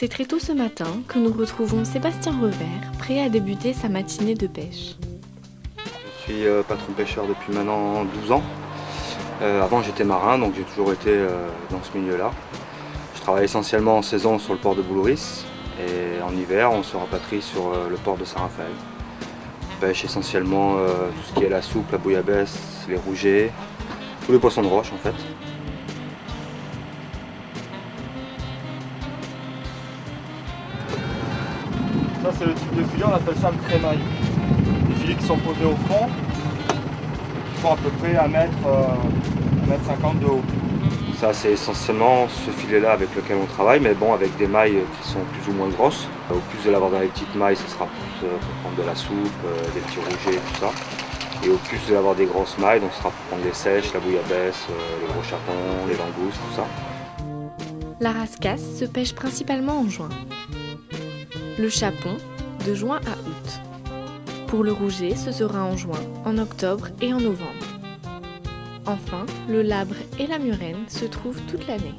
C'est très tôt ce matin que nous retrouvons Sébastien Revers, prêt à débuter sa matinée de pêche. Je suis patron pêcheur depuis maintenant 12 ans. Avant j'étais marin, donc j'ai toujours été dans ce milieu-là. Je travaille essentiellement en saison sur le port de Boulouris et en hiver on se rapatrie sur le port de Saint-Raphaël. On pêche essentiellement tout ce qui est la soupe, la bouillabaisse, les rougets, tous les poissons de roche en fait. Ça c'est le type de filet, on appelle ça le crémaille. Des filets qui sont posés au fond, qui font à peu près 1 mètre, 1,50 m de haut. Ça c'est essentiellement ce filet-là avec lequel on travaille, mais bon avec des mailles qui sont plus ou moins grosses. Au plus de l'avoir dans les petites mailles, ce sera plus pour prendre de la soupe, des petits rougets, tout ça. Et au plus de l'avoir des grosses mailles, donc ce sera pour prendre les sèches, la bouillabaisse, les gros chapons, les langoustes, tout ça. La rascasse se pêche principalement en juin. Le chapon, de juin à août. Pour le rouget, ce sera en juin, en octobre et en novembre. Enfin, le labre et la murène se trouvent toute l'année.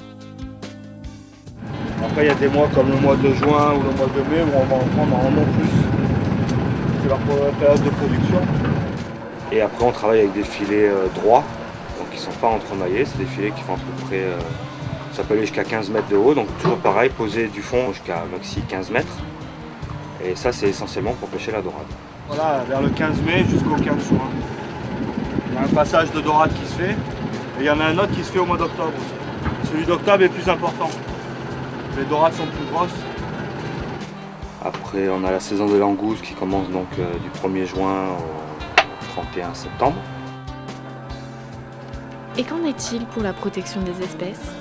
Après, il y a des mois comme le mois de juin ou le mois de mai où on va en prendre normalement plus. C'est leur période de production. Et après, on travaille avec des filets droits, donc qui ne sont pas entremaillés. C'est des filets qui font à peu près, ça peut aller jusqu'à 15 mètres de haut, donc toujours pareil, posé du fond jusqu'à maxi 15 mètres. Et ça, c'est essentiellement pour pêcher la dorade. Voilà, vers le 15 mai jusqu'au 15 juin. Il y a un passage de dorade qui se fait, et il y en a un autre qui se fait au mois d'octobre aussi. Celui d'octobre est plus important. Les dorades sont plus grosses. Après, on a la saison des langoustes qui commence donc du 1er juin au 31 septembre. Et qu'en est-il pour la protection des espèces?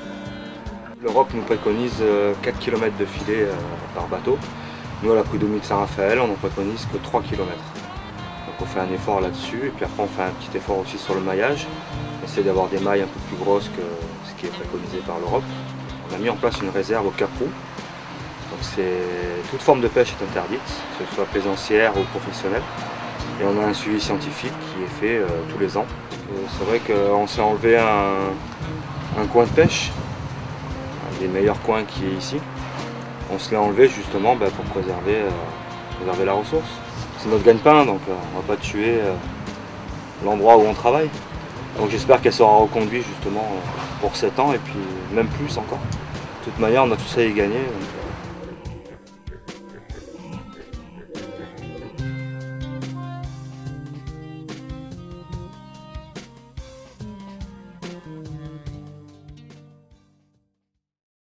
L'Europe nous préconise 4 km de filet par bateau. Nous, à la prud'homie de Saint-Raphaël, on ne préconise que 3 km. Donc on fait un effort là-dessus, et puis après on fait un petit effort aussi sur le maillage. On essaie d'avoir des mailles un peu plus grosses que ce qui est préconisé par l'Europe. On a mis en place une réserve au Cap-Roux. Donc toute forme de pêche est interdite, que ce soit plaisancière ou professionnelle. Et on a un suivi scientifique qui est fait tous les ans. C'est vrai qu'on s'est enlevé un coin de pêche, un des meilleurs coins qui est ici. On se l'est enlevé justement pour préserver la ressource. C'est notre gagne-pain, donc on ne va pas tuer l'endroit où on travaille. Donc j'espère qu'elle sera reconduite justement pour 7 ans et puis même plus encore. De toute manière, on a tout ça à y gagner. Donc,